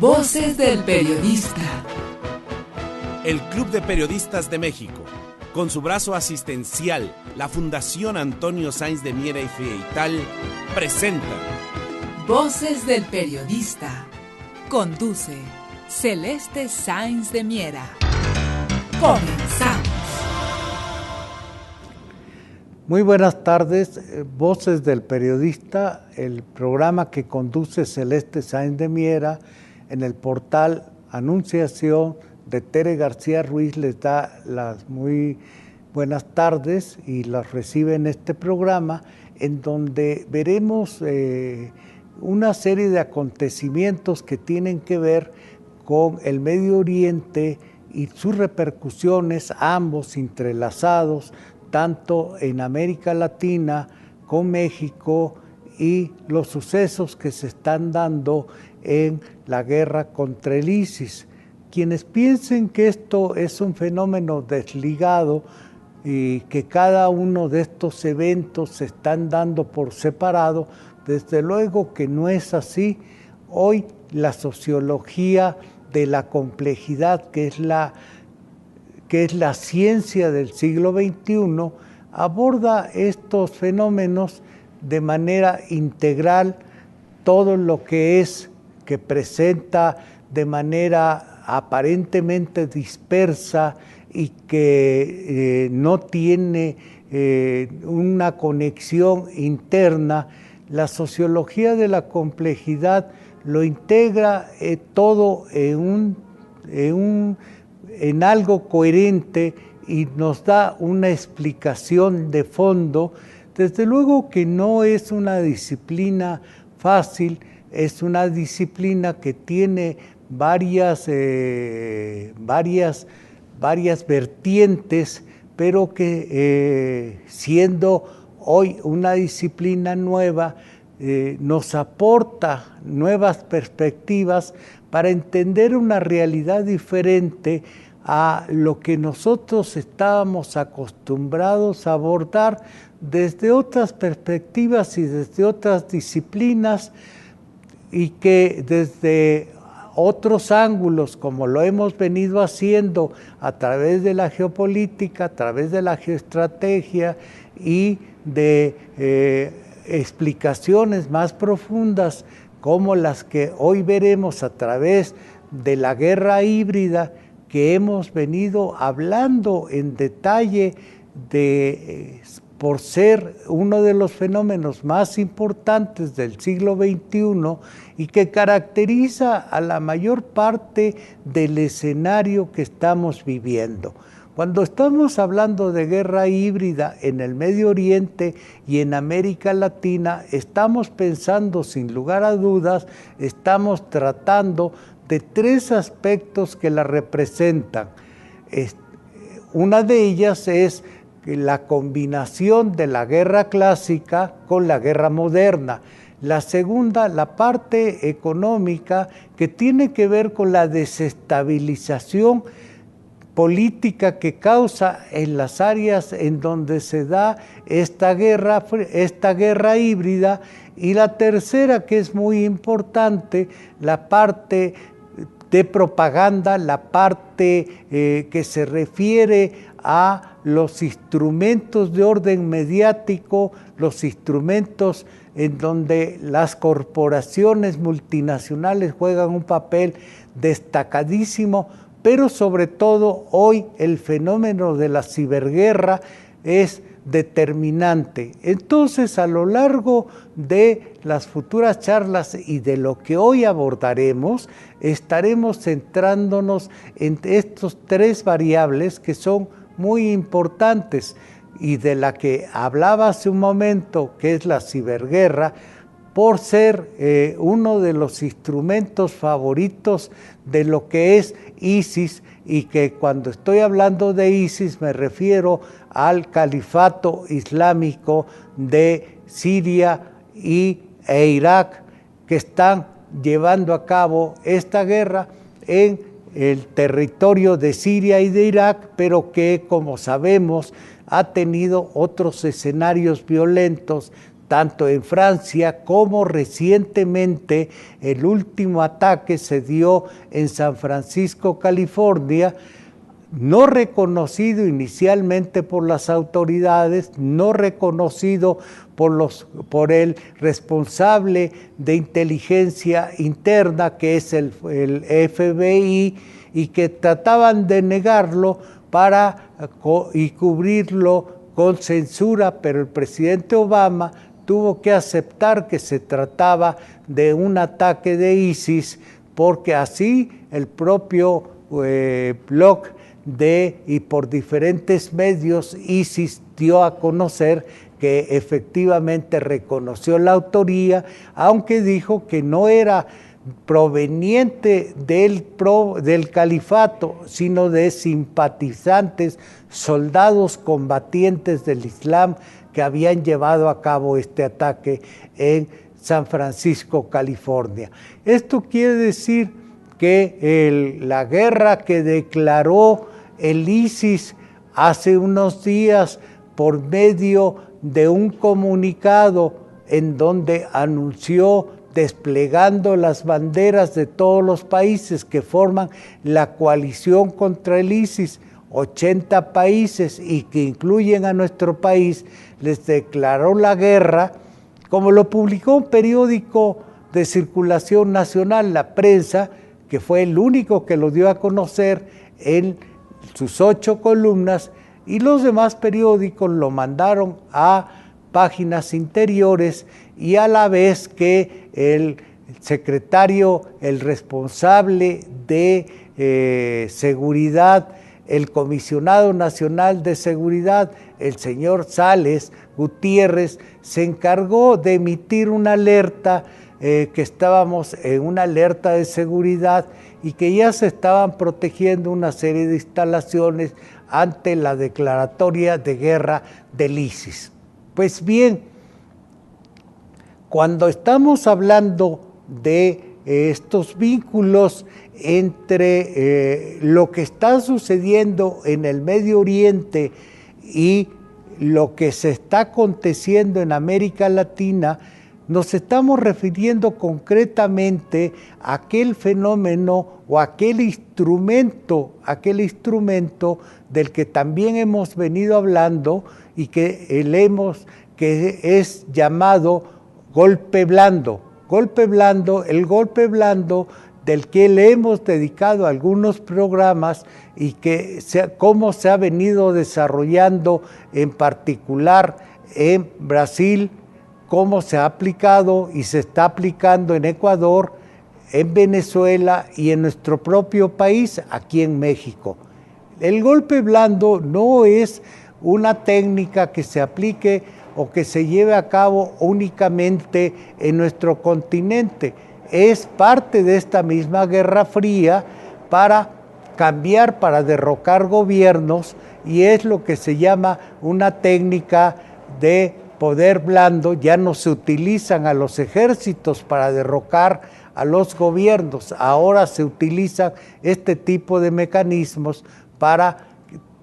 Voces del Periodista. El Club de Periodistas de México, con su brazo asistencial, la Fundación Antonio Sáenz de Miera y Frieital, presenta Voces del Periodista. Conduce Celeste Sáenz de Miera. Comenzamos. Muy buenas tardes, Voces del Periodista, el programa que conduce Celeste Sáenz de Miera en el portal Anunciación de Tere García Ruiz. Les da las muy buenas tardes y las recibe en este programa, en donde veremos una serie de acontecimientos que tienen que ver con el Medio Oriente y sus repercusiones, ambos entrelazados, tanto en América Latina, con México, y los sucesos que se están dando en la guerra contra el ISIS. Quienes piensen que esto es un fenómeno desligado y que cada uno de estos eventos se están dando por separado, desde luego que no es así. Hoy la sociología de la complejidad, que es la ciencia del siglo XXI, aborda estos fenómenos de manera integral, todo lo que presenta de manera aparentemente dispersa y que no tiene una conexión interna. La sociología de la complejidad lo integra todo en algo coherente y nos da una explicación de fondo. Desde luego que no es una disciplina fácil, es una disciplina que tiene varias vertientes, pero que siendo hoy una disciplina nueva, nos aporta nuevas perspectivas para entender una realidad diferente a lo que nosotros estábamos acostumbrados a abordar desde otras perspectivas y desde otras disciplinas, y que desde otros ángulos, como lo hemos venido haciendo a través de la geopolítica, a través de la geoestrategia y de explicaciones más profundas, como las que hoy veremos a través de la guerra híbrida, que hemos venido hablando en detalle por ser uno de los fenómenos más importantes del siglo XXI y que caracteriza a la mayor parte del escenario que estamos viviendo. Cuando estamos hablando de guerra híbrida en el Medio Oriente y en América Latina, estamos pensando, sin lugar a dudas, estamos tratando de tres aspectos que la representan. Una de ellas es la combinación de la guerra clásica con la guerra moderna. La segunda, la parte económica, que tiene que ver con la desestabilización política que causa en las áreas en donde se da esta guerra híbrida. Y la tercera, que es muy importante, la parte de propaganda, la parte que se refiere a los instrumentos de orden mediático, los instrumentos en donde las corporaciones multinacionales juegan un papel destacadísimo, pero sobre todo hoy el fenómeno de la ciberguerra es determinante. Entonces, a lo largo de las futuras charlas y de lo que hoy abordaremos, estaremos centrándonos en estas tres variables que son muy importantes, y de la que hablaba hace un momento, que es la ciberguerra, por ser uno de los instrumentos favoritos de lo que es ISIS, y que cuando estoy hablando de ISIS me refiero al califato islámico de Siria e Irak, que están llevando a cabo esta guerra en el territorio de Siria y de Irak, pero que, como sabemos, ha tenido otros escenarios violentos tanto en Francia como recientemente el último ataque se dio en San Francisco, California, no reconocido inicialmente por las autoridades, no reconocido por el responsable de inteligencia interna, que es el FBI, y que trataban de negarlo y cubrirlo con censura, pero el presidente Obama tuvo que aceptar que se trataba de un ataque de ISIS, porque así el propio blog y por diferentes medios ISIS dio a conocer que efectivamente reconoció la autoría, aunque dijo que no era proveniente del califato, sino de simpatizantes, soldados combatientes del Islam que habían llevado a cabo este ataque en San Francisco, California. Esto quiere decir que la guerra que declaró el ISIS hace unos días por medio de un comunicado en donde anunció, desplegando las banderas de todos los países que forman la coalición contra el ISIS, 80 países y que incluyen a nuestro país, les declaró la guerra, como lo publicó un periódico de circulación nacional, La Prensa, que fue el único que lo dio a conocer en sus 8 columnas, y los demás periódicos lo mandaron a páginas interiores, y a la vez que el secretario, el responsable de seguridad, el comisionado nacional de seguridad, el señor Sales Gutiérrez, se encargó de emitir una alerta, que estábamos en una alerta de seguridad y que ya se estaban protegiendo una serie de instalaciones ante la declaratoria de guerra del ISIS. Pues bien, cuando estamos hablando de estos vínculos entre lo que está sucediendo en el Medio Oriente y lo que se está aconteciendo en América Latina, nos estamos refiriendo concretamente a aquel fenómeno o aquel instrumento del que también hemos venido hablando y que es llamado golpe blando. El golpe blando del que le hemos dedicado algunos programas y cómo se ha venido desarrollando en particular en Brasil, cómo se ha aplicado y se está aplicando en Ecuador, en Venezuela y en nuestro propio país, aquí en México. El golpe blando no es una técnica que se aplique o que se lleve a cabo únicamente en nuestro continente. Es parte de esta misma Guerra Fría para cambiar, para derrocar gobiernos, y es lo que se llama una técnica de poder blando. Ya no se utilizan a los ejércitos para derrocar a los gobiernos, ahora se utilizan este tipo de mecanismos para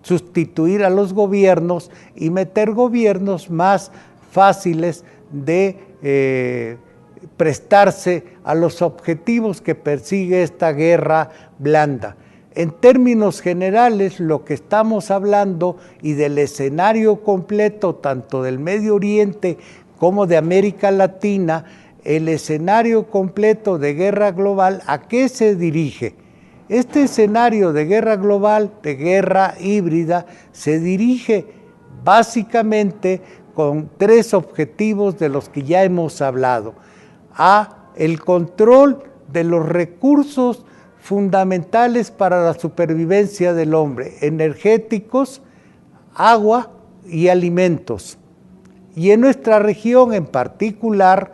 sustituir a los gobiernos y meter gobiernos más fáciles de prestarse a los objetivos que persigue esta guerra blanda. En términos generales, lo que estamos hablando y del escenario completo, tanto del Medio Oriente como de América Latina, el escenario completo de guerra global, ¿a qué se dirige? Este escenario de guerra global, de guerra híbrida, se dirige básicamente con 3 objetivos de los que ya hemos hablado: a el control de los recursos fundamentales para la supervivencia del hombre, energéticos, agua y alimentos. Y en nuestra región en particular,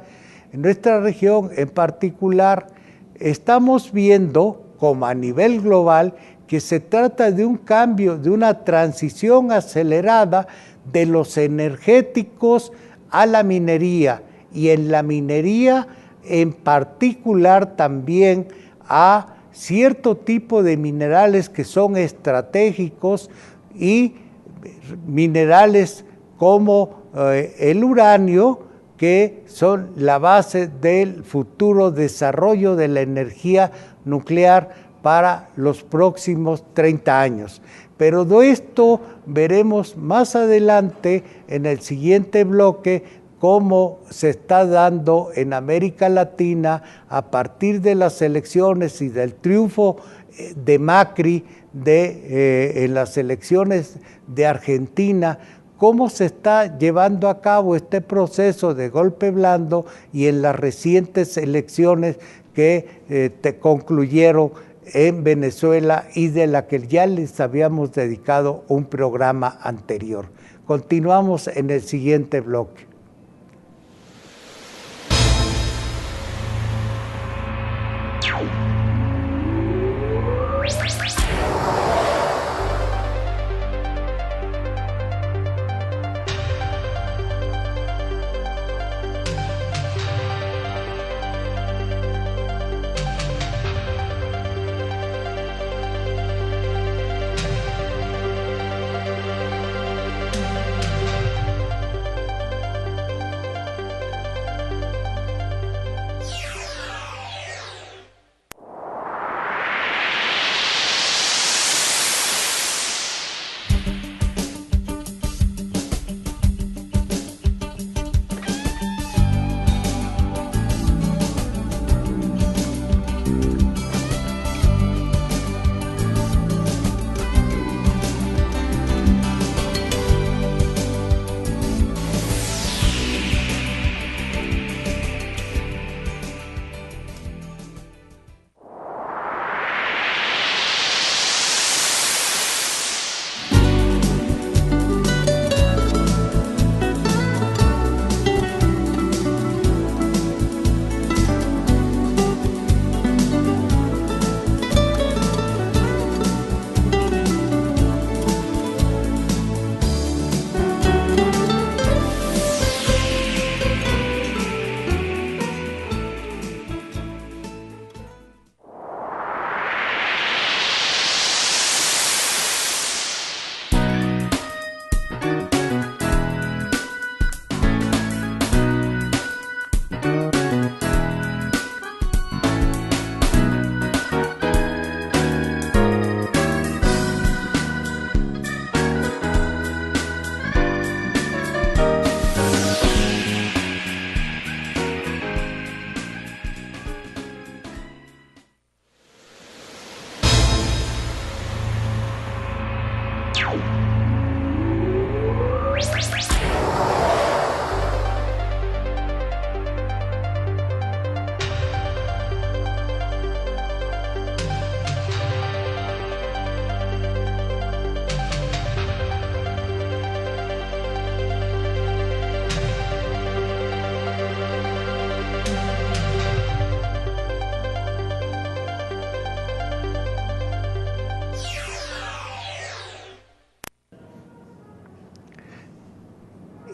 estamos viendo, como a nivel global, que se trata de un cambio, de una transición acelerada de los energéticos a la minería, y en la minería en particular también a cierto tipo de minerales que son estratégicos, y minerales como el uranio, que son la base del futuro desarrollo de la energía nuclear para los próximos 30 años. Pero de esto veremos más adelante en el siguiente bloque cómo se está dando en América Latina a partir de las elecciones y del triunfo de Macri en las elecciones de Argentina, cómo se está llevando a cabo este proceso de golpe blando y en las recientes elecciones que concluyeron en Venezuela y de la que ya les habíamos dedicado un programa anterior. Continuamos en el siguiente bloque.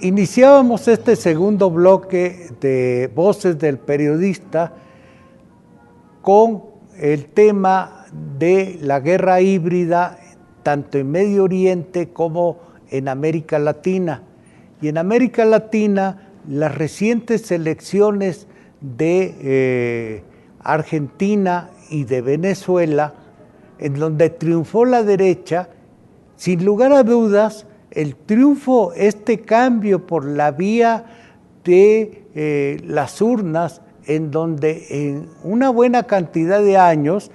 Iniciábamos este segundo bloque de Voces del Periodista con el tema de la guerra híbrida tanto en Medio Oriente como en América Latina. Y en América Latina, las recientes elecciones de Argentina y de Venezuela, en donde triunfó la derecha, sin lugar a dudas, el triunfo, este cambio por la vía de las urnas, en donde en una buena cantidad de años,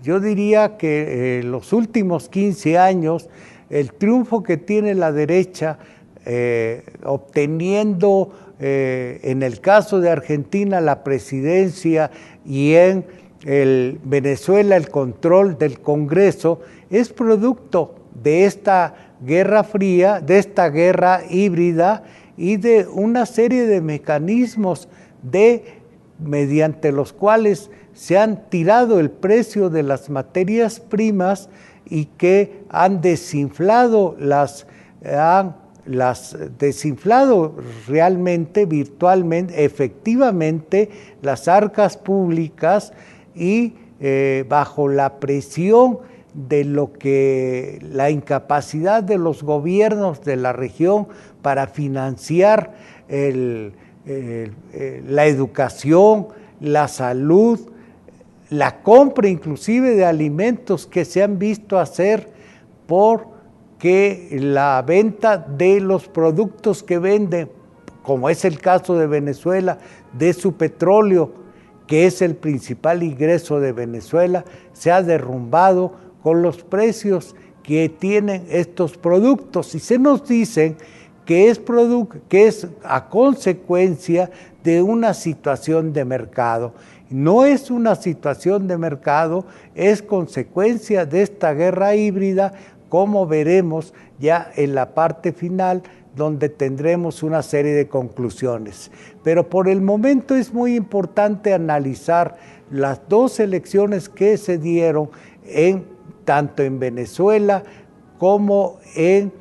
yo diría que los últimos 15 años, el triunfo que tiene la derecha, obteniendo en el caso de Argentina la presidencia y en Venezuela el control del Congreso, es producto de esta guerra fría, de esta guerra híbrida y de una serie de mecanismos mediante los cuales se han tirado el precio de las materias primas y que han desinflado desinflado realmente, virtualmente, efectivamente, las arcas públicas y bajo la presión de la incapacidad de los gobiernos de la región para financiar la educación, la salud, la compra inclusive de alimentos que se han visto hacer porque la venta de los productos que venden, como es el caso de Venezuela, de su petróleo, que es el principal ingreso de Venezuela, se ha derrumbado con los precios que tienen estos productos. Y se nos dicen que es a consecuencia de una situación de mercado. No es una situación de mercado, es consecuencia de esta guerra híbrida, como veremos ya en la parte final, donde tendremos una serie de conclusiones. Pero por el momento es muy importante analizar las dos elecciones que se dieron tanto en Venezuela como en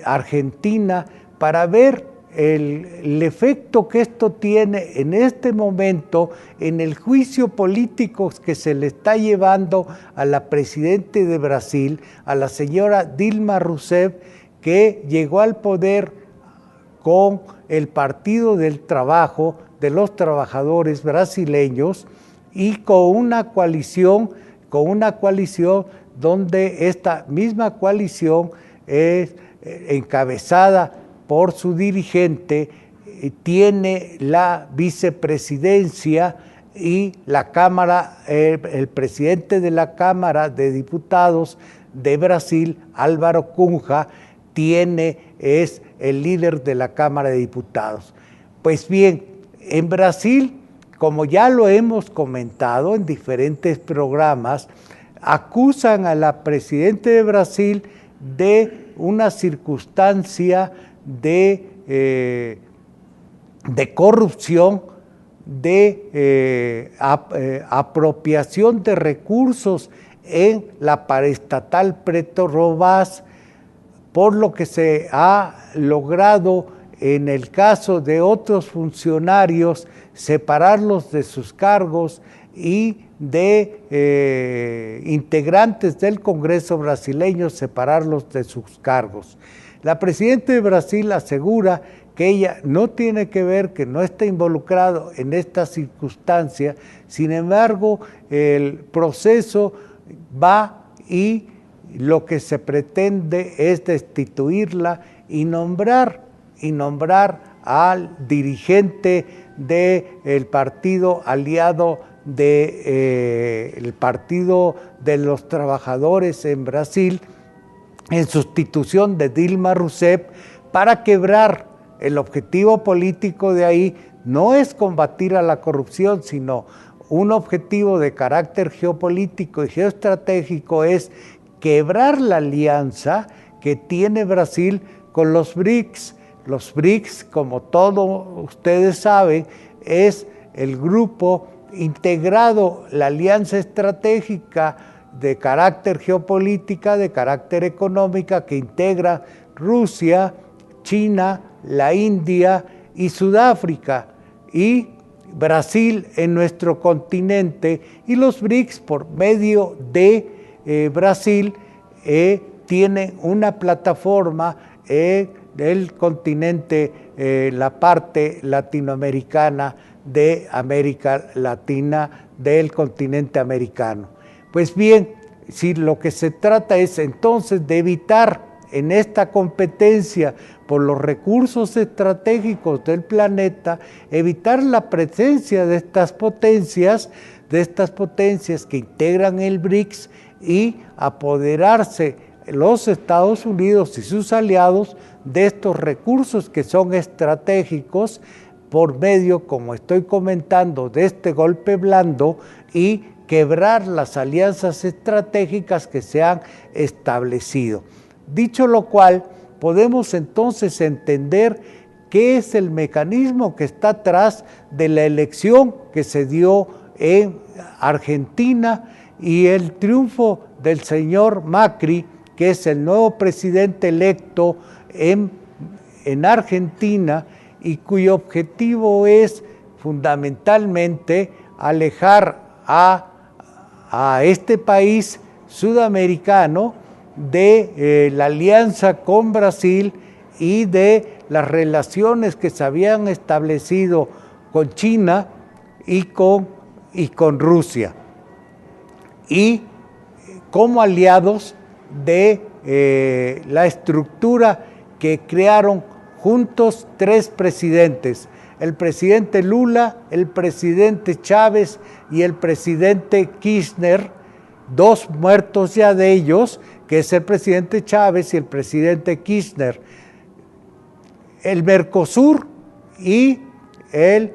Argentina, para ver el efecto que esto tiene en este momento en el juicio político que se le está llevando a la presidenta de Brasil, a la señora Dilma Rousseff, que llegó al poder con el Partido del Trabajo, de los trabajadores brasileños, y con una coalición donde esta misma coalición es encabezada por su dirigente, tiene la vicepresidencia y la Cámara, el presidente de la Cámara de Diputados de Brasil, Álvaro Cunha, es el líder de la Cámara de Diputados. Pues bien, en Brasil, como ya lo hemos comentado en diferentes programas, acusan a la presidenta de Brasil de una circunstancia de corrupción, de apropiación de recursos en la paraestatal Petrobras, por lo que se ha logrado en el caso de otros funcionarios separarlos de sus cargos y de integrantes del Congreso brasileño separarlos de sus cargos. La presidenta de Brasil asegura que ella no tiene que ver, que no está involucrado en esta circunstancia. Sin embargo, el proceso va y lo que se pretende es destituirla y nombrar al dirigente del partido aliado del Partido de los Trabajadores en Brasil, en sustitución de Dilma Rousseff, para quebrar. El objetivo político de ahí no es combatir a la corrupción, sino un objetivo de carácter geopolítico y geoestratégico es quebrar la alianza que tiene Brasil con los BRICS. Los BRICS, como todos ustedes saben, es el grupo integrado, la alianza estratégica de carácter geopolítica, de carácter económica, que integra Rusia, China, la India y Sudáfrica, y Brasil en nuestro continente, y los BRICS por medio de Brasil tienen una plataforma del continente, la parte latinoamericana de América Latina, del continente americano. Pues bien, si lo que se trata es entonces de evitar en esta competencia por los recursos estratégicos del planeta, evitar la presencia de estas potencias que integran el BRICS, y apoderarse los Estados Unidos y sus aliados de estos recursos que son estratégicos por medio, como estoy comentando, de este golpe blando, y quebrar las alianzas estratégicas que se han establecido. Dicho lo cual, podemos entonces entender qué es el mecanismo que está atrás de la elección que se dio en Argentina y el triunfo del señor Macri, que es el nuevo presidente electo en Argentina, y cuyo objetivo es fundamentalmente alejar a este país sudamericano de la alianza con Brasil y de las relaciones que se habían establecido con China y con Rusia, y como aliados de la estructura que crearon juntos tres presidentes: el presidente Lula, el presidente Chávez y el presidente Kirchner, dos muertos ya de ellos, que es el presidente Chávez y el presidente Kirchner. El Mercosur y el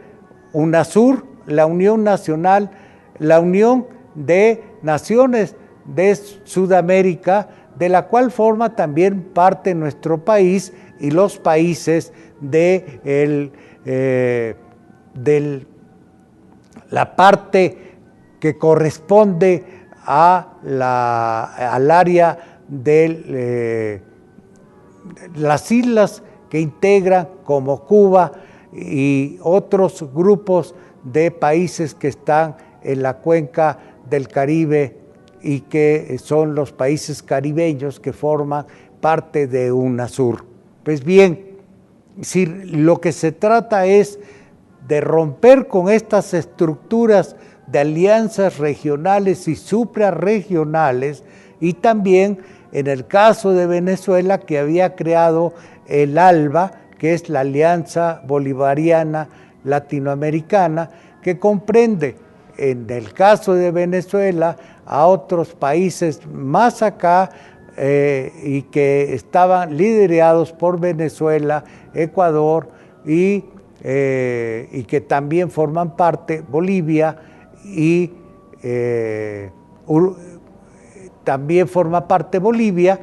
UNASUR, la Unión Nacional, la Unión de Naciones de Sudamérica, de la cual forma también parte nuestro país y los países de la parte que corresponde al área de las islas que integran, como Cuba y otros grupos de países que están en la cuenca del Caribe y que son los países caribeños que forman parte de UNASUR. Pues bien, si lo que se trata es de romper con estas estructuras de alianzas regionales y suprarregionales, y también en el caso de Venezuela, que había creado el ALBA, que es la Alianza Bolivariana Latinoamericana, que comprende, en el caso de Venezuela, a otros países más acá, y que estaban liderados por Venezuela, Ecuador y que también forman parte Bolivia y también forma parte Bolivia.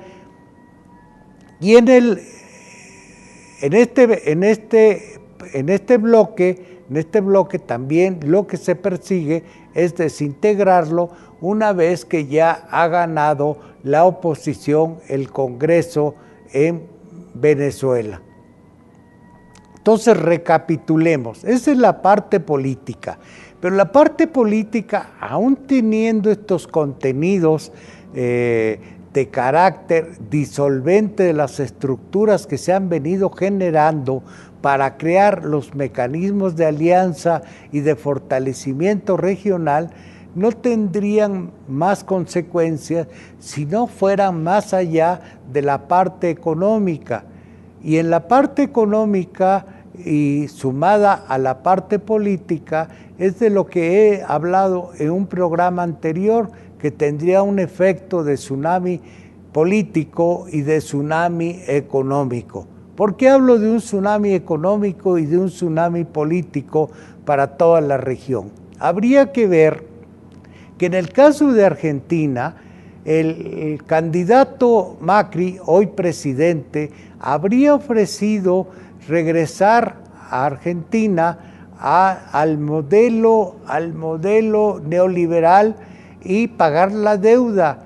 Y en este bloque también lo que se persigue es desintegrarlo una vez que ya ha ganado la oposición el Congreso en Venezuela. Entonces recapitulemos, esa es la parte política, pero la parte política, aún teniendo estos contenidos de carácter disolvente de las estructuras que se han venido generando para crear los mecanismos de alianza y de fortalecimiento regional, no tendrían más consecuencias si no fueran más allá de la parte económica. Y en la parte económica y sumada a la parte política es de lo que he hablado en un programa anterior, que tendría un efecto de tsunami político y de tsunami económico. ¿Por qué hablo de un tsunami económico y de un tsunami político para toda la región? Habría que ver que en el caso de Argentina, el candidato Macri, hoy presidente, habría ofrecido regresar a Argentina al modelo neoliberal y pagar la deuda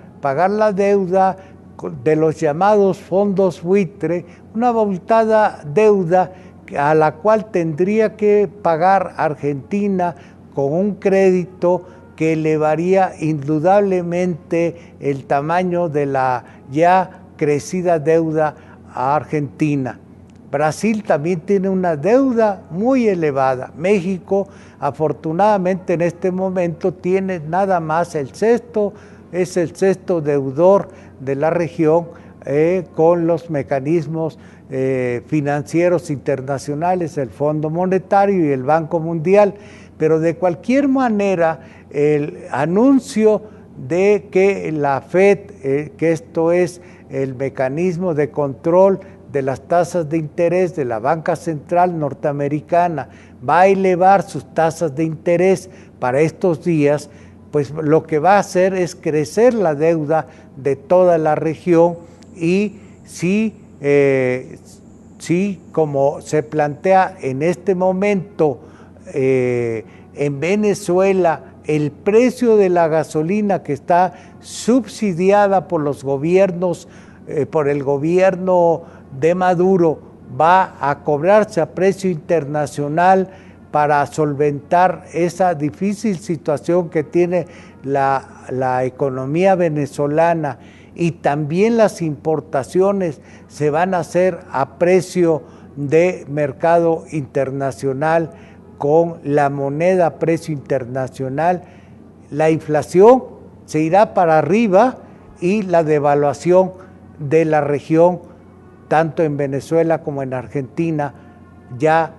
de los llamados fondos buitre, una abultada deuda a la cual tendría que pagar Argentina con un crédito que elevaría indudablemente el tamaño de la ya crecida deuda a Argentina. Brasil también tiene una deuda muy elevada. México, afortunadamente en este momento, tiene nada más es el sexto deudor de la región con los mecanismos financieros internacionales, el Fondo Monetario y el Banco Mundial. Pero de cualquier manera, el anuncio de que la FED, que esto es el mecanismo de control de las tasas de interés de la banca central norteamericana, va a elevar sus tasas de interés para estos días, pues lo que va a hacer es crecer la deuda de toda la región. Y si como se plantea en este momento en Venezuela, el precio de la gasolina, que está subsidiada por los gobiernos, por el gobierno de Maduro, va a cobrarse a precio internacional para solventar esa difícil situación que tiene la economía venezolana, y también las importaciones se van a hacer a precio de mercado internacional con la moneda a precio internacional, la inflación se irá para arriba y la devaluación de la región, tanto en Venezuela como en Argentina, ya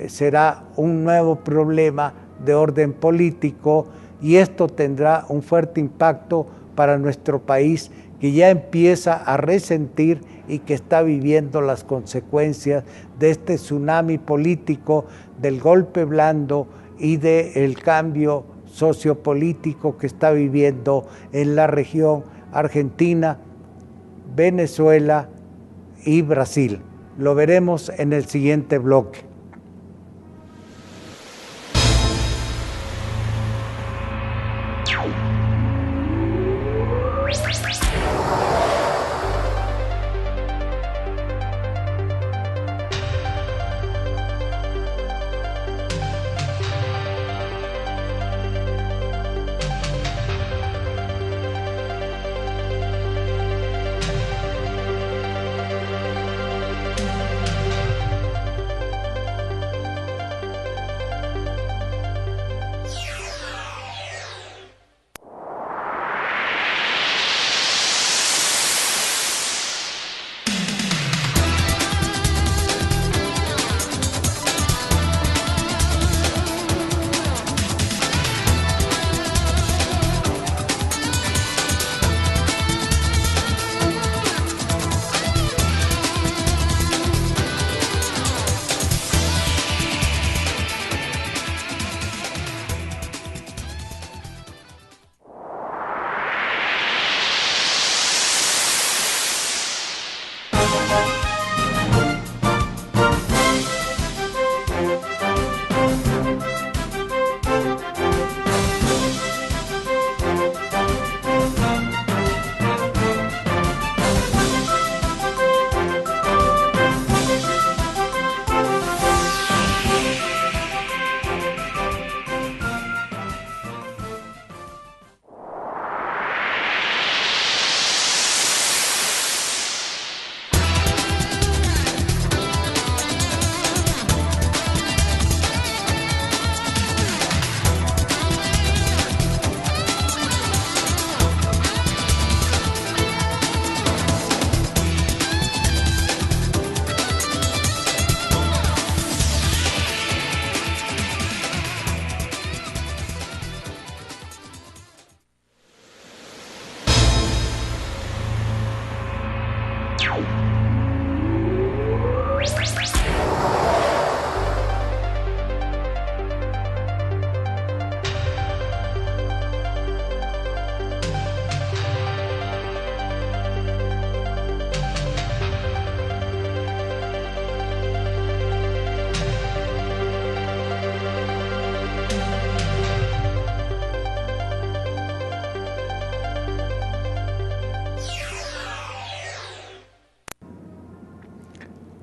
será un nuevo problema de orden político, y esto tendrá un fuerte impacto para nuestro país, que ya empieza a resentir y que está viviendo las consecuencias de este tsunami político, del golpe blando y del cambio sociopolítico que está viviendo en la región Argentina, Venezuela y Brasil. Lo veremos en el siguiente bloque.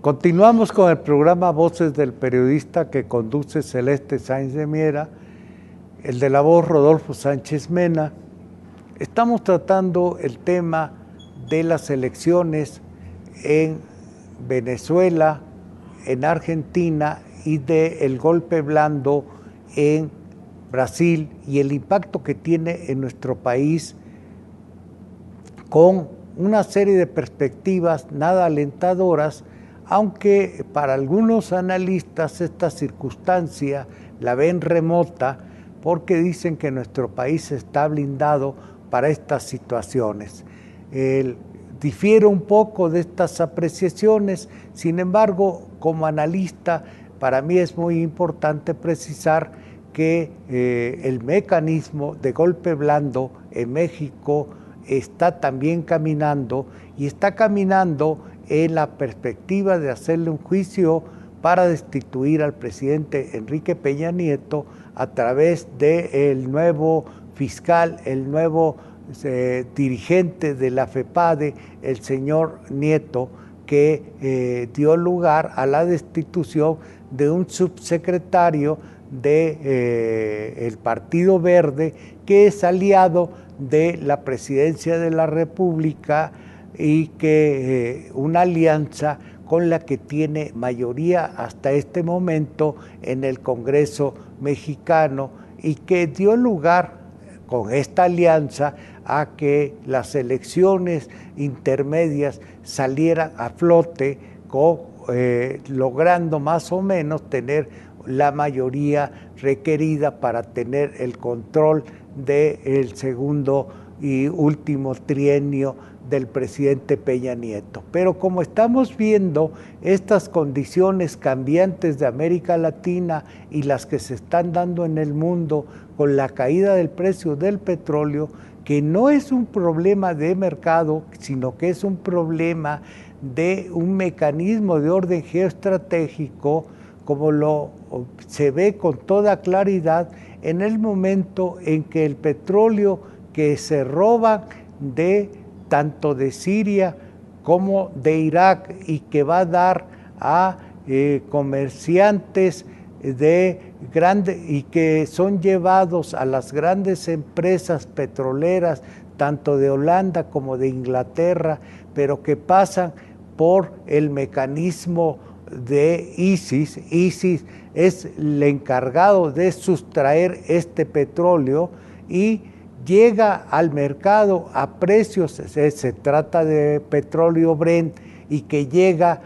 Continuamos con el programa Voces del Periodista, que conduce Celeste Sáenz de Miera, el de la voz Rodolfo Sánchez Mena. Estamos tratando el tema de las elecciones en Venezuela, en Argentina, y del golpe blando en Brasil y el impacto que tiene en nuestro país, con una serie de perspectivas nada alentadoras, aunque para algunos analistas esta circunstancia la ven remota, porque dicen que nuestro país está blindado para estas situaciones. Difiero un poco de estas apreciaciones, sin embargo, como analista, para mí es muy importante precisar que el mecanismo de golpe blando en México está también caminando, y está caminando en la perspectiva de hacerle un juicio para destituir al presidente Enrique Peña Nieto a través del nuevo fiscal, el nuevo dirigente de la FEPADE, el señor Nieto, que dio lugar a la destitución de un subsecretario del Partido Verde, que es aliado de la presidencia de la República, y que una alianza con la que tiene mayoría hasta este momento en el Congreso mexicano y que dio lugar con esta alianza a que las elecciones intermedias salieran a flote, logrando más o menos tener la mayoría requerida para tener el control del segundo y último trienio del presidente Peña Nieto. Pero como estamos viendo estas condiciones cambiantes de América Latina y las que se están dando en el mundo con la caída del precio del petróleo, que no es un problema de mercado, sino que es un problema de un mecanismo de orden geoestratégico, como se ve con toda claridad en el momento en que el petróleo que se roba tanto de Siria como de Irak y que va a dar a comerciantes y que son llevados a las grandes empresas petroleras, tanto de Holanda como de Inglaterra, pero que pasan por el mecanismo de ISIS. ISIS es el encargado de sustraer este petróleo y llega al mercado a precios, se trata de petróleo Brent, y que llega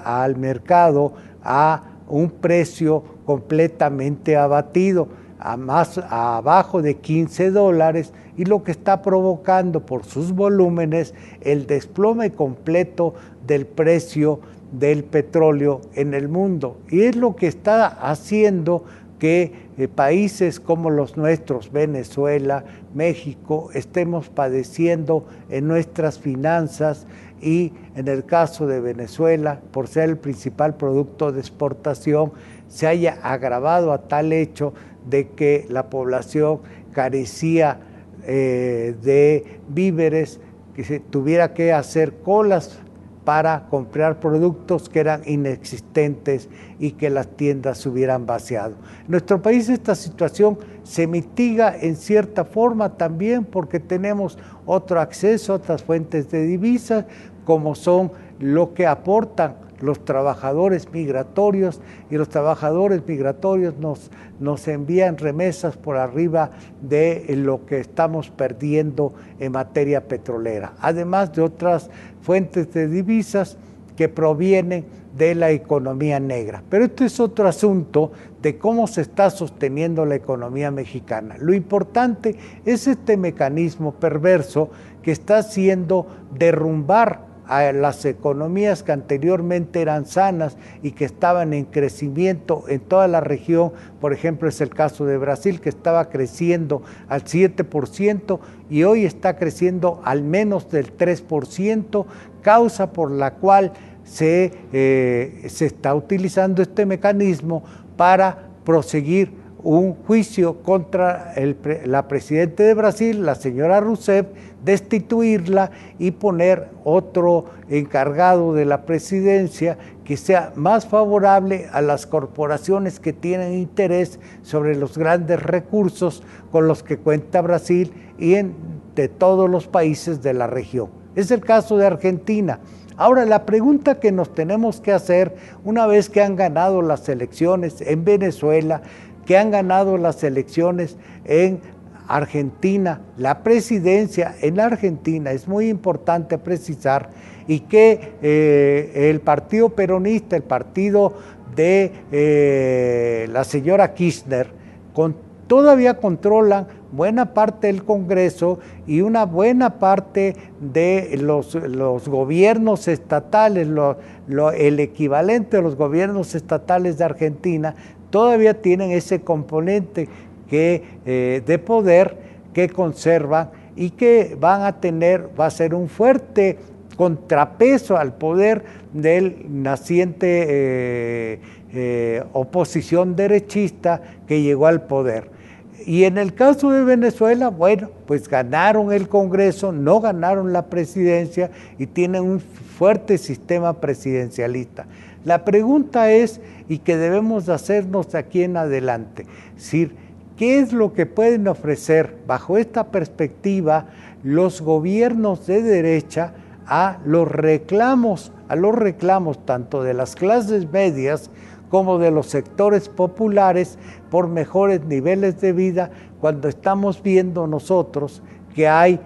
al mercado a un precio completamente abatido, abajo de $15, y lo que está provocando por sus volúmenes el desplome completo del precio del petróleo en el mundo. Y es lo que está haciendo que países como los nuestros, Venezuela, México, estemos padeciendo en nuestras finanzas, y en el caso de Venezuela, por ser el principal producto de exportación, se haya agravado a tal hecho de que la población carecía de víveres, que se tuviera que hacer colas para comprar productos que eran inexistentes y que las tiendas se hubieran vaciado. En nuestro país esta situación se mitiga en cierta forma también porque tenemos otro acceso a otras fuentes de divisas, como son lo que aportan los trabajadores migratorios, y los trabajadores migratorios nos envían remesas por arriba de lo que estamos perdiendo en materia petrolera, además de otras fuentes de divisas que provienen de la economía negra. Pero esto es otro asunto de cómo se está sosteniendo la economía mexicana. Lo importante es este mecanismo perverso que está haciendo derrumbar a las economías que anteriormente eran sanas y que estaban en crecimiento en toda la región. Por ejemplo, es el caso de Brasil, que estaba creciendo al 7% y hoy está creciendo al menos del 3%, causa por la cual se está utilizando este mecanismo para proseguir un juicio contra la presidenta de Brasil, la señora Rousseff, destituirla y poner otro encargado de la presidencia que sea más favorable a las corporaciones que tienen interés sobre los grandes recursos con los que cuenta Brasil y de todos los países de la región. Es el caso de Argentina. Ahora, la pregunta que nos tenemos que hacer una vez que han ganado las elecciones en Venezuela, que han ganado las elecciones en Argentina, la presidencia en Argentina, es muy importante precisar, y que el partido peronista, el partido de la señora Kirchner, todavía controlan buena parte del Congreso y una buena parte de los gobiernos estatales, el equivalente a los gobiernos estatales de Argentina, todavía tienen ese componente de poder que conservan y que va a ser un fuerte contrapeso al poder del naciente oposición derechista que llegó al poder. Y en el caso de Venezuela, bueno, pues ganaron el Congreso, no ganaron la presidencia y tienen un fuerte sistema presidencialista. La pregunta es, y que debemos hacernos de aquí en adelante, es decir, ¿qué es lo que pueden ofrecer bajo esta perspectiva los gobiernos de derecha a los reclamos tanto de las clases medias como de los sectores populares por mejores niveles de vida, cuando estamos viendo nosotros que hay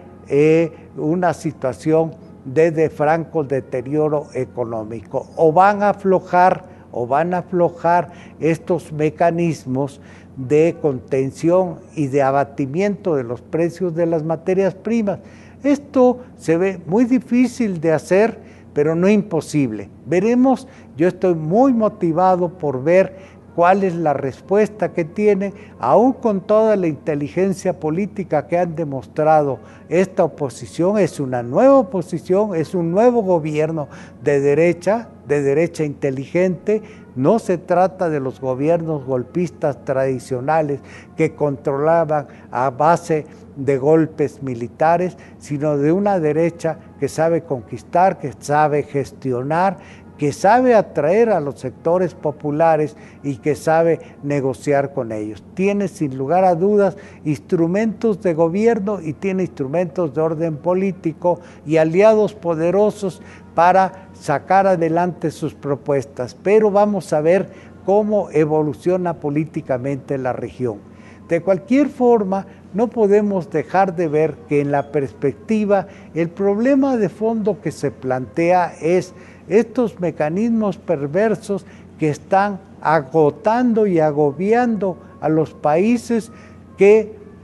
una situación de franco deterioro económico. O van a aflojar estos mecanismos de contención y de abatimiento de los precios de las materias primas. Esto se ve muy difícil de hacer, pero no imposible. Veremos, yo estoy muy motivado por ver cuál es la respuesta que tiene, aún con toda la inteligencia política que han demostrado esta oposición. Es una nueva oposición, es un nuevo gobierno de derecha inteligente. No se trata de los gobiernos golpistas tradicionales que controlaban a base de golpes militares, sino de una derecha que sabe conquistar, que sabe gestionar, que sabe atraer a los sectores populares y que sabe negociar con ellos. Tiene sin lugar a dudas instrumentos de gobierno y tiene instrumentos de orden político y aliados poderosos para sacar adelante sus propuestas, pero vamos a ver cómo evoluciona políticamente la región. De cualquier forma, no podemos dejar de ver que en la perspectiva el problema de fondo que se plantea es estos mecanismos perversos que están agotando y agobiando a los países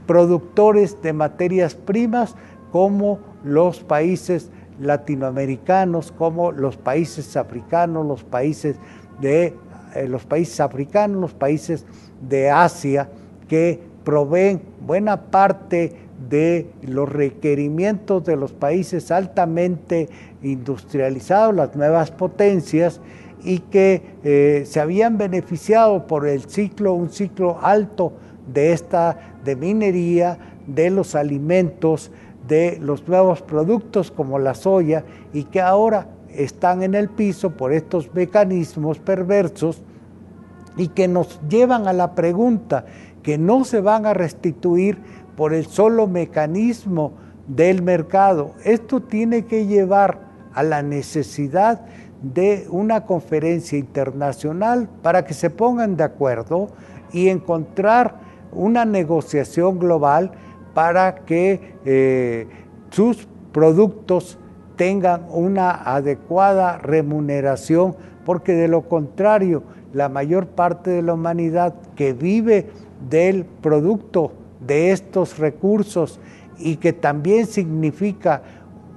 productores de materias primas, como los países latinoamericanos, como los países africanos, los países de Asia, que proveen buena parte de los requerimientos de los países altamente industrializados, las nuevas potencias, y que se habían beneficiado por un ciclo alto de minería, de los alimentos, de los nuevos productos como la soya, y que ahora están en el piso por estos mecanismos perversos y que nos llevan a la pregunta que no se van a restituir por el solo mecanismo del mercado. Esto tiene que llevar a la necesidad de una conferencia internacional para que se pongan de acuerdo y encontrar una negociación global para que sus productos tengan una adecuada remuneración, porque de lo contrario, la mayor parte de la humanidad que vive del producto de estos recursos y que también significa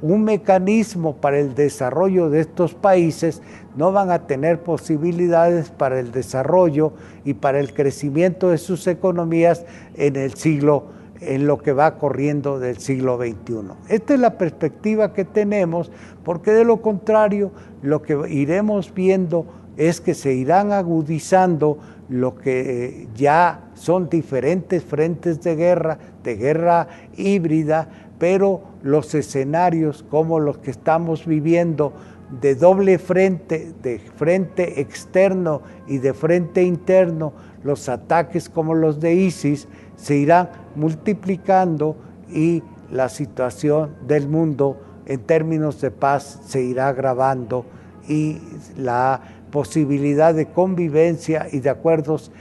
un mecanismo para el desarrollo de estos países, no van a tener posibilidades para el desarrollo y para el crecimiento de sus economías en lo que va corriendo del siglo XXI. Esta es la perspectiva que tenemos, porque de lo contrario, lo que iremos viendo es que se irán agudizando lo que ya son diferentes frentes de guerra híbrida, pero los escenarios como los que estamos viviendo de doble frente, de frente externo y de frente interno, los ataques como los de ISIS se irán multiplicando y la situación del mundo en términos de paz se irá agravando y la posibilidad de convivencia y de acuerdos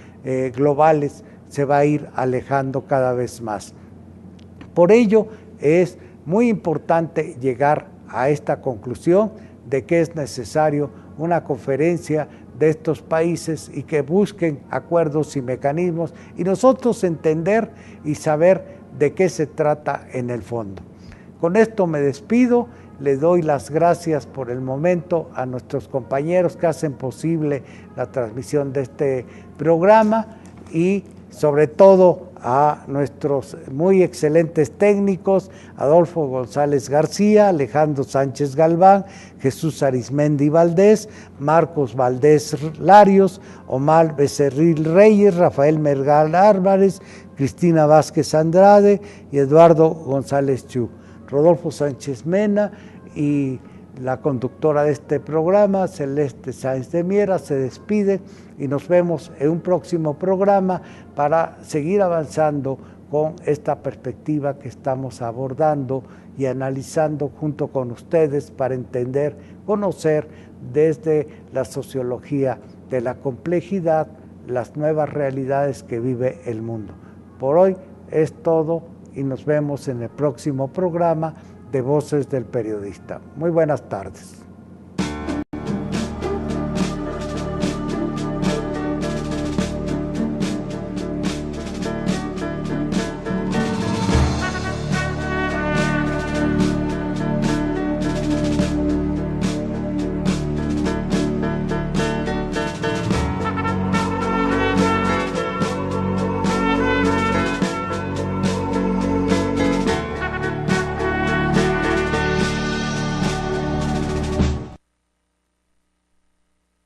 globales se va a ir alejando cada vez más. Por ello es muy importante llegar a esta conclusión de que es necesario una conferencia de estos países y que busquen acuerdos y mecanismos y nosotros entender y saber de qué se trata en el fondo. Con esto me despido, le doy las gracias por el momento a nuestros compañeros que hacen posible la transmisión de este programa y sobre todo a nuestros muy excelentes técnicos, Adolfo González García, Alejandro Sánchez Galván, Jesús Arismendi Valdés, Marcos Valdés Larios, Omar Becerril Reyes, Rafael Mergal Álvarez, Cristina Vázquez Andrade y Eduardo González Chu. Rodolfo Sánchez Mena y la conductora de este programa, Celeste Sáenz de Miera, se despide y nos vemos en un próximo programa para seguir avanzando con esta perspectiva que estamos abordando y analizando junto con ustedes para entender, conocer desde la sociología de la complejidad las nuevas realidades que vive el mundo. Por hoy es todo y nos vemos en el próximo programa de Voces del Periodista. Muy buenas tardes.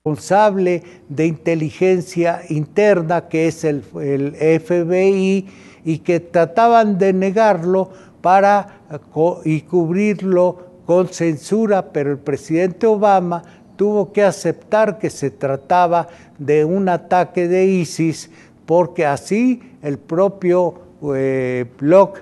Responsable de inteligencia interna, que es el FBI, y que trataban de negarlo y cubrirlo con censura, pero el presidente Obama tuvo que aceptar que se trataba de un ataque de ISIS, porque así el propio blog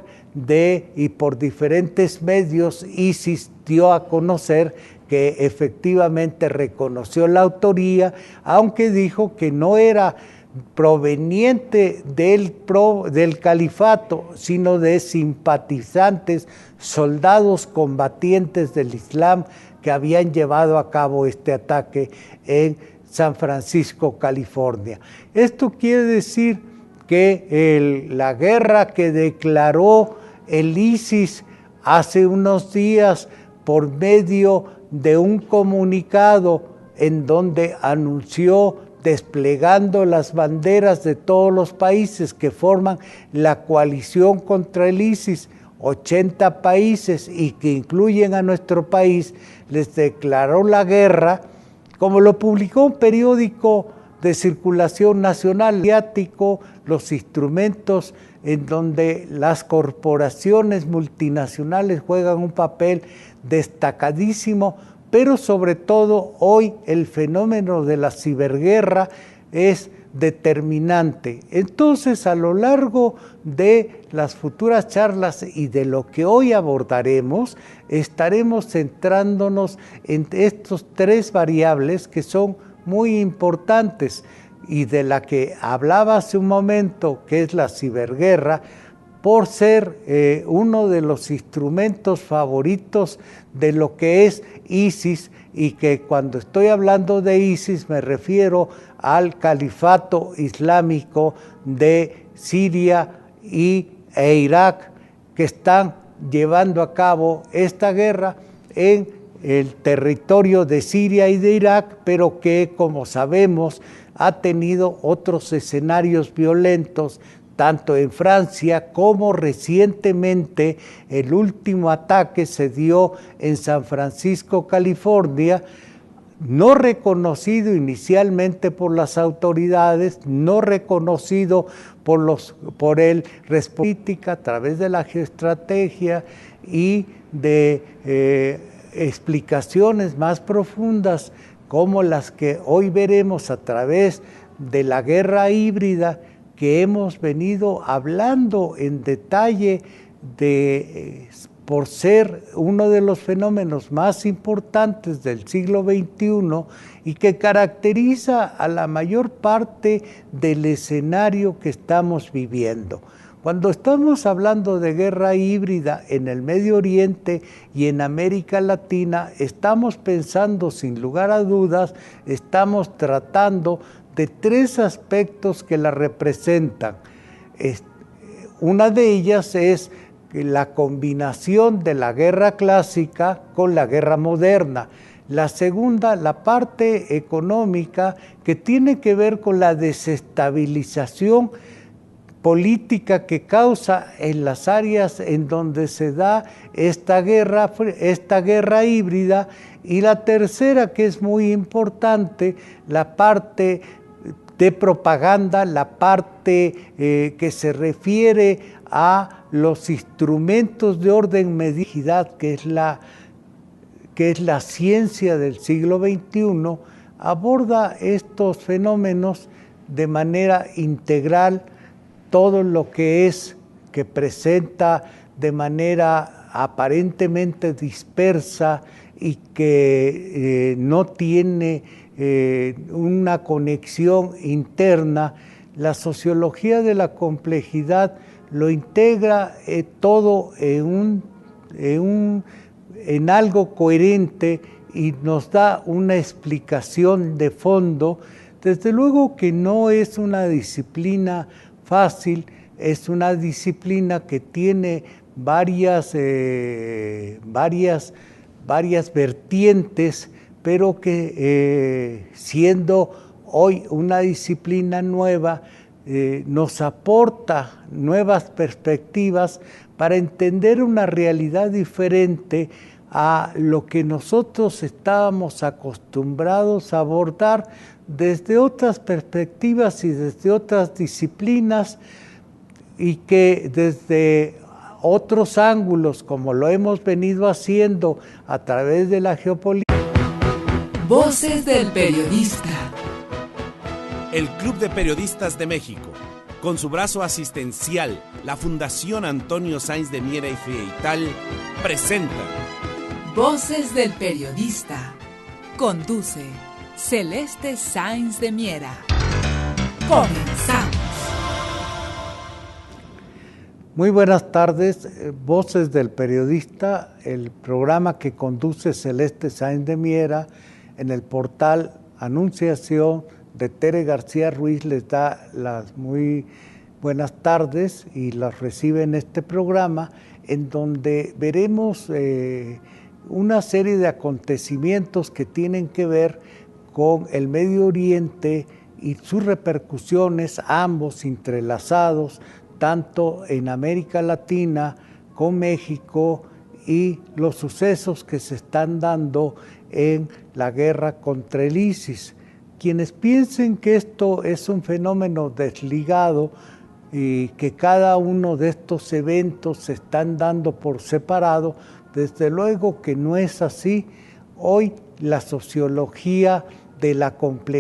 y por diferentes medios ISIS dio a conocer que efectivamente reconoció la autoría, aunque dijo que no era proveniente del califato, sino de simpatizantes, soldados combatientes del Islam que habían llevado a cabo este ataque en San Francisco, California. Esto quiere decir que la guerra que declaró el ISIS hace unos días por medio de un comunicado en donde anunció desplegando las banderas de todos los países que forman la coalición contra el ISIS, 80 países y que incluyen a nuestro país, les declaró la guerra, como lo publicó un periódico de circulación nacional mediático, los instrumentos en donde las corporaciones multinacionales juegan un papel destacadísimo, pero sobre todo hoy el fenómeno de la ciberguerra es determinante. Entonces, a lo largo de las futuras charlas y de lo que hoy abordaremos, estaremos centrándonos en estos tres variables que son muy importantes y de la que hablaba hace un momento, que es la ciberguerra, por ser uno de los instrumentos favoritos de lo que es ISIS, y que cuando estoy hablando de ISIS me refiero al califato islámico de Siria e Irak, que están llevando a cabo esta guerra en el territorio de Siria y de Irak, pero que, como sabemos, ha tenido otros escenarios violentos, tanto en Francia como recientemente el último ataque se dio en San Francisco, California, no reconocido inicialmente por las autoridades, no reconocido por el política a través de la geoestrategia y de explicaciones más profundas como las que hoy veremos a través de la guerra híbrida, que hemos venido hablando en detalle por ser uno de los fenómenos más importantes del siglo XXI y que caracteriza a la mayor parte del escenario que estamos viviendo. Cuando estamos hablando de guerra híbrida en el Medio Oriente y en América Latina, estamos pensando sin lugar a dudas, estamos tratando de tres aspectos que la representan. Una de ellas es la combinación de la guerra clásica con la guerra moderna. La segunda, la parte económica, que tiene que ver con la desestabilización política que causa en las áreas en donde se da esta guerra híbrida. Y la tercera, que es muy importante, la parte de propaganda, la parte que se refiere a los instrumentos de orden medicidad, que es la ciencia del siglo XXI, aborda estos fenómenos de manera integral, todo lo que es que presenta de manera aparentemente dispersa y que no tiene una conexión interna, la sociología de la complejidad lo integra todo en algo coherente y nos da una explicación de fondo. Desde luego que no es una disciplina fácil, es una disciplina que tiene varias vertientes, pero que siendo hoy una disciplina nueva, nos aporta nuevas perspectivas para entender una realidad diferente a lo que nosotros estábamos acostumbrados a abordar desde otras perspectivas y desde otras disciplinas, y que desde otros ángulos, como lo hemos venido haciendo a través de la geopolítica. Voces del periodista. El Club de Periodistas de México, con su brazo asistencial, la Fundación Antonio Sáenz de Miera y Frietal, presenta Voces del periodista. Conduce Celeste Sáenz de Miera. Comenzamos. Muy buenas tardes, Voces del Periodista, el programa que conduce Celeste Sáenz de Miera en el portal Anunciación de Tere García Ruiz. Les da las muy buenas tardes y las recibe en este programa, en donde veremos una serie de acontecimientos que tienen que ver con el Medio Oriente y sus repercusiones, ambos entrelazados, tanto en América Latina con México, y los sucesos que se están dando en la guerra contra el ISIS. Quienes piensen que esto es un fenómeno desligado y que cada uno de estos eventos se están dando por separado, desde luego que no es así. Hoy la sociología de la complejidad